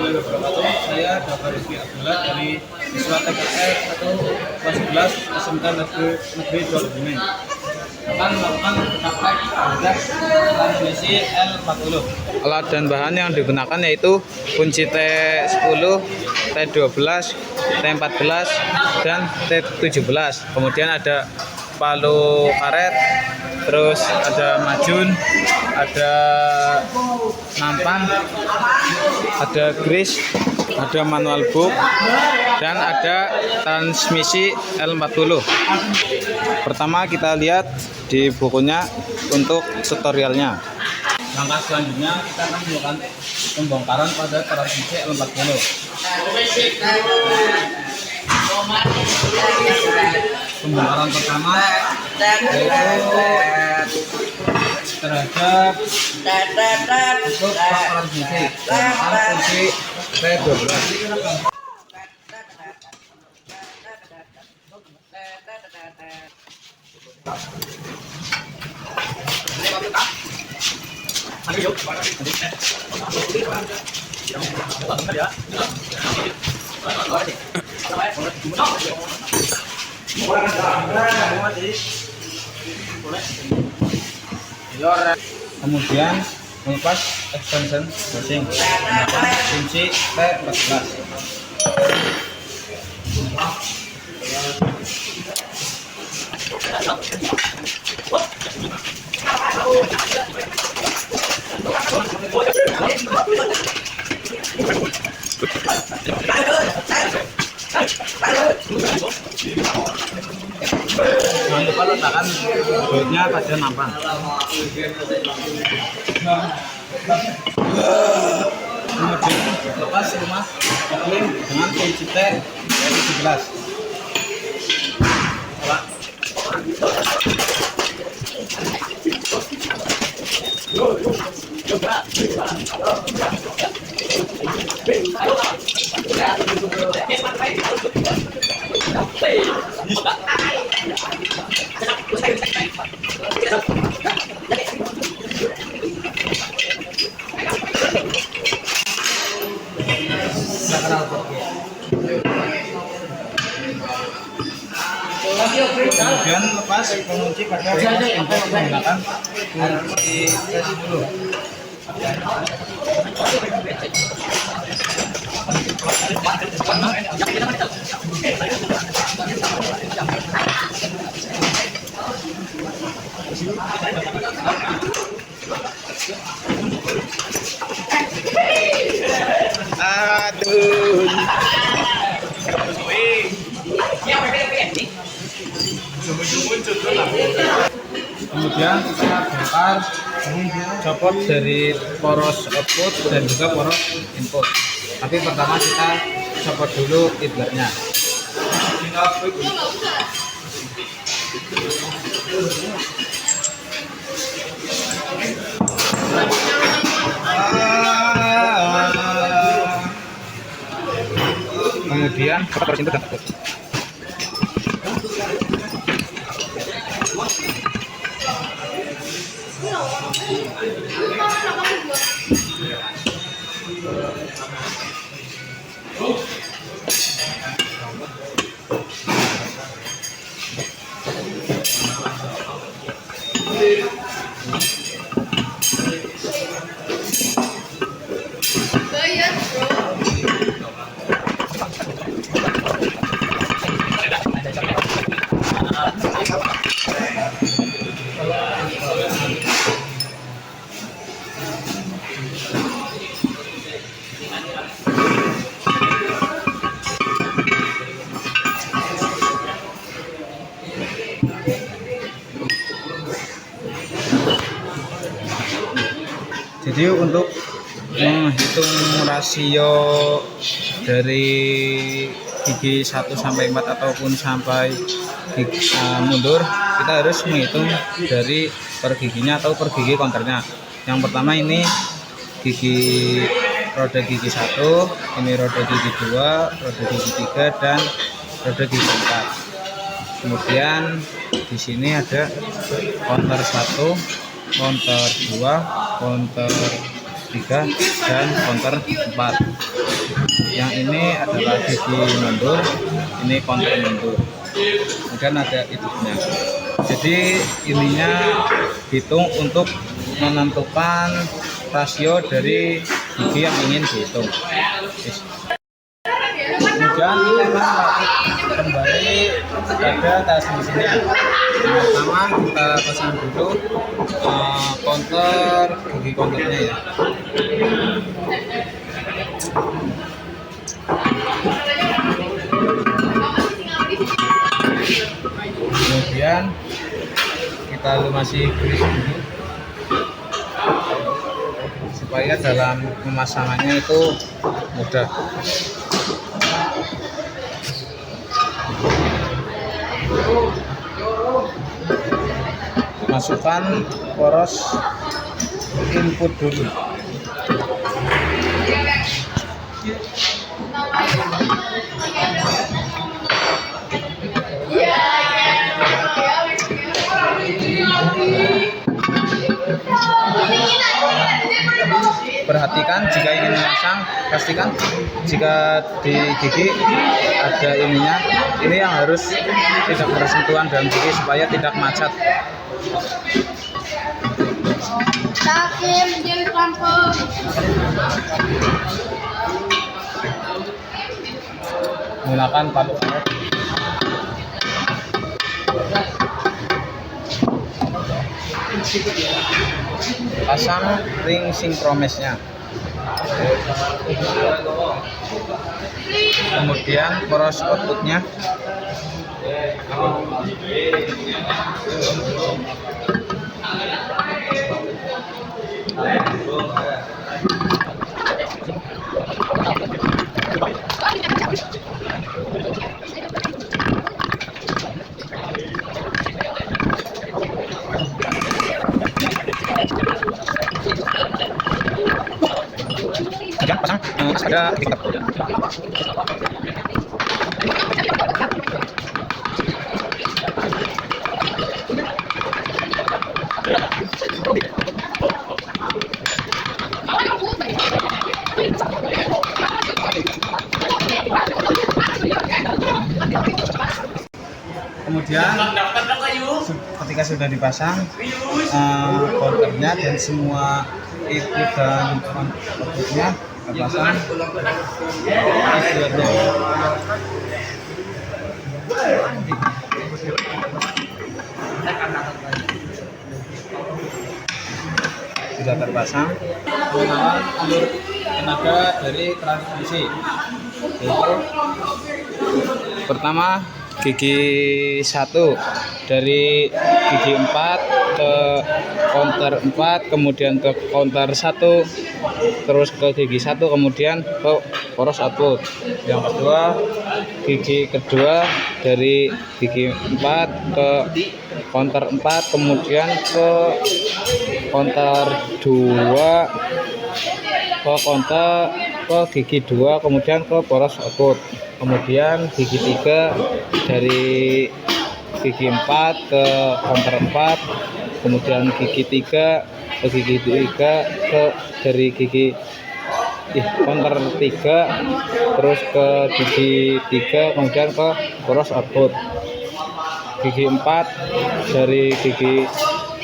warahmatullahi wabarakatuh. Saya Dr. Rizky Abdullah dari siswa TKR atau kelas 11 SMK Negeri 2 Kebumen akan melakukan praktek terhadap transmisi L40. Alat dan bahan yang digunakan yaitu kunci T10, T12, T14, dan T17. Kemudian ada palu karet, terus ada majun, ada nampan, ada gris, ada manual book, dan ada transmisi L40. Pertama kita lihat di bukunya untuk tutorialnya. Langkah selanjutnya kita akan melakukan pembongkaran pada transmisi L40. Pembongkaran pertama yaitu terhadap untuk transmisi menggunakan kunci T12. Kemudian melepas extension bushing menggunakan kunci T14. Jangan lupa letakkan bautnya pada nampan. Kemudian lepas rumah kopling dengan kunci T17. Kemudian lepas pengunci pada remote input menggunakan kunci T10. Aduh. Kemudian kita bongkar copot dari poros output dan juga poros input. Tapi pertama kita copot dulu idlernya. Kemudian poros input dan output. Jadi untuk menghitung rasio dari gigi 1 sampai 4 ataupun sampai gigi mundur, kita harus menghitung dari per giginya atau per gigi counternya. Yang pertama ini gigi roda gigi 1, ini roda gigi 2, roda gigi 3, dan roda gigi 4. Kemudian di sini ada counter 1, counter 2, counter 3, dan counter 4. Yang ini adalah gigi mundur, ini counter mundur. Kemudian ada hidupnya. Jadi ininya hitung untuk menentukan rasio dari gigi yang ingin dihitung. Kemudian kita kembali pada tes mesinnya. Pertama kita pasang dulu counter gigi counternya ya. Kemudian kita lumasi grease dulu supaya dalam pemasangannya itu mudah. Masukkan poros input dulu. Perhatikan jika ingin memasang, pastikan jika di gigi ada ininya, ini yang harus tidak bersentuhan dalam gigi supaya tidak macet. Gunakan palu air. Pasang ring sinkronesnya. Kemudian poros outputnya. Kemudian pasang pada titik. Kemudian ketika sudah dipasang counternya dan semua input dan outputnya kita pasang istilahnya. Sudah terpasang, menggunakan alur tenaga dari transmisi, yaitu pertama gigi 1 dari gigi 4 ke counter 4, kemudian ke counter 1, terus ke gigi 1, kemudian ke poros output. Yang kedua gigi kedua dari gigi 4 ke counter 4, kemudian ke counter 2, ke counter ke gigi 2, kemudian ke poros output. Kemudian gigi 3 dari gigi 4 ke counter 4, kemudian gigi 3 ke gigi 3 ke dari gigi counter 3, terus ke gigi 3, kemudian ke poros output. Gigi 4 dari gigi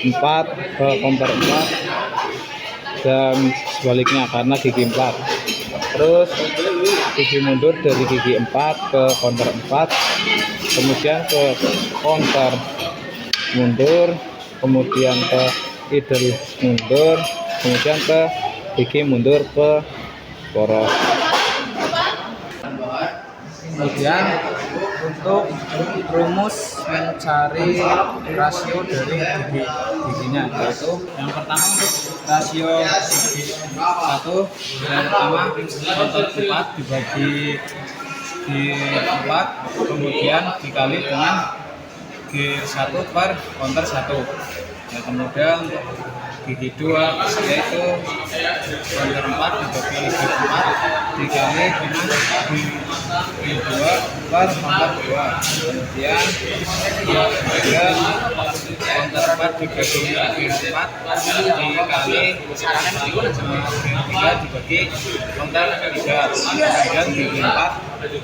4 ke counter 4 dan sebaliknya karena gigi 4. Terus gigi mundur dari gigi 4 ke counter 4, kemudian ke counter mundur, kemudian ke idle mundur, kemudian ke gigi mundur ke poros. Kemudian untuk rumus mencari rasio dari giginya, yaitu yang pertama untuk rasio gigi 1, yang pertama counter 4 dibagi di 4, kemudian dikali dengan G1 per counter 1. Ya, kemudian untuk gigi 2 yaitu konter 4 dibagi gigi 4 dikali dengan gigi 2 per konter 2. Kemudian yang ketiga konter 4 dibagi gigi 4 dikali gigi 3 dibagi konter 3. Kemudian gigi 4 itu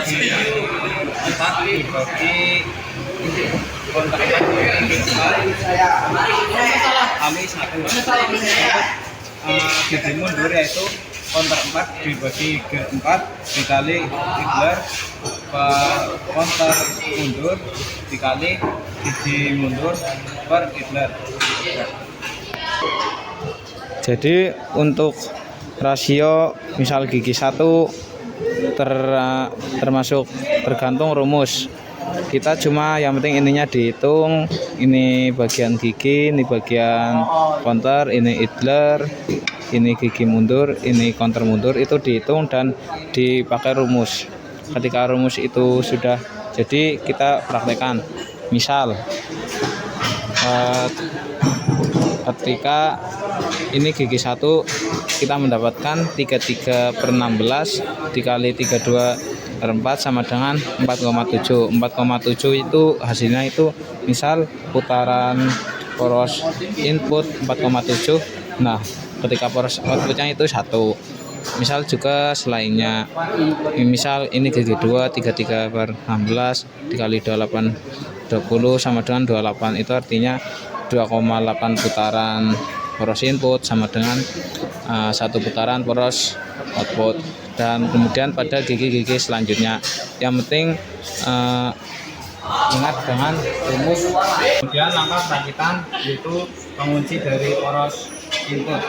gigi 4 dibagi konter 4 dibagi 4 kali 1. Gigi mundur yaitu konter 4 dibagi gigi 4 dikali idler per konter mundur dikali gigi mundur per idler. Jadi untuk rasio misal gigi 1 termasuk tergantung rumus. Kita cuma yang penting ininya dihitung, ini bagian gigi, ini bagian konter, ini idler, ini gigi mundur, ini konter mundur, itu dihitung dan dipakai rumus. Ketika rumus itu sudah jadi, kita praktekkan. Misal ketika ini gigi 1 kita mendapatkan 33 per 16 dikali 32 per 4 sama dengan 4,7. 4,7 itu hasilnya itu misal putaran poros input 4,7. Nah, ketika poros outputnya itu 1. Misal juga selainnya, misal ini gigi 2 33 per 16 dikali 28 20 sama dengan 28, itu artinya 2,8 putaran poros input sama dengan 1 putaran poros output. Dan kemudian pada gigi-gigi selanjutnya, yang penting ingat dengan rumus. Kemudian langkah perakitan yaitu pengunci dari poros input.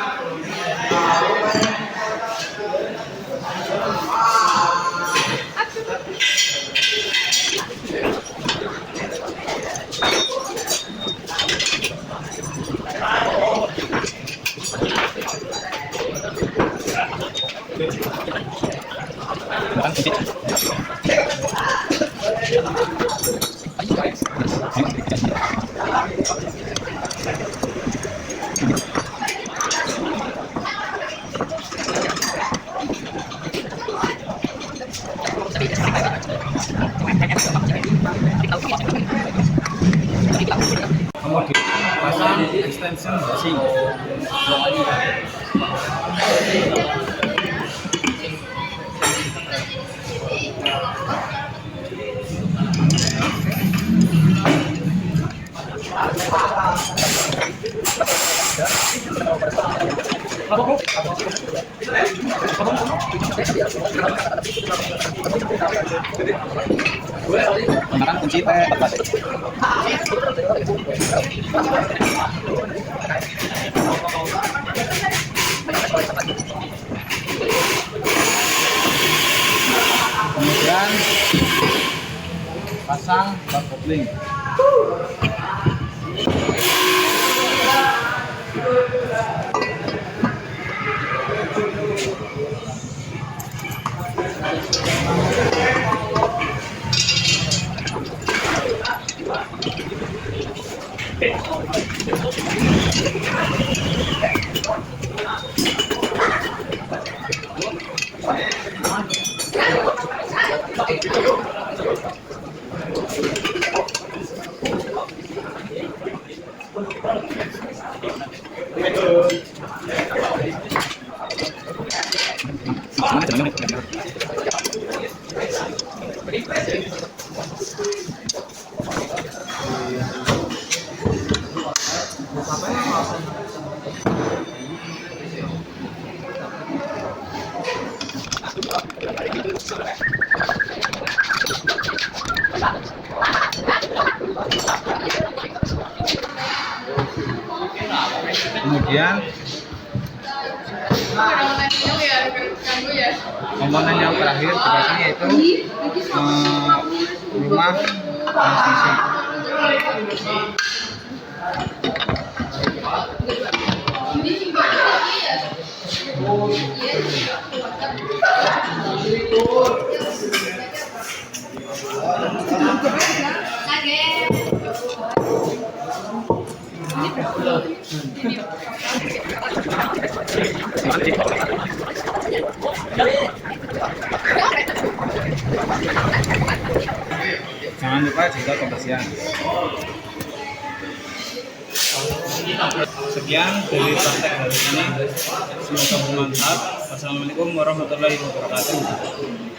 Kemudian pasang extension bushing. Gunakan kunci T14. Kemudian pasang bar kopling. Kemudian komponen yang terakhir dipasang yaitu rumah transmisi. Jangan lupa jaga kebersihan. Sekian dari praktek hari ini. Semoga bermanfaat. Wassalamualaikum warahmatullahi wabarakatuh.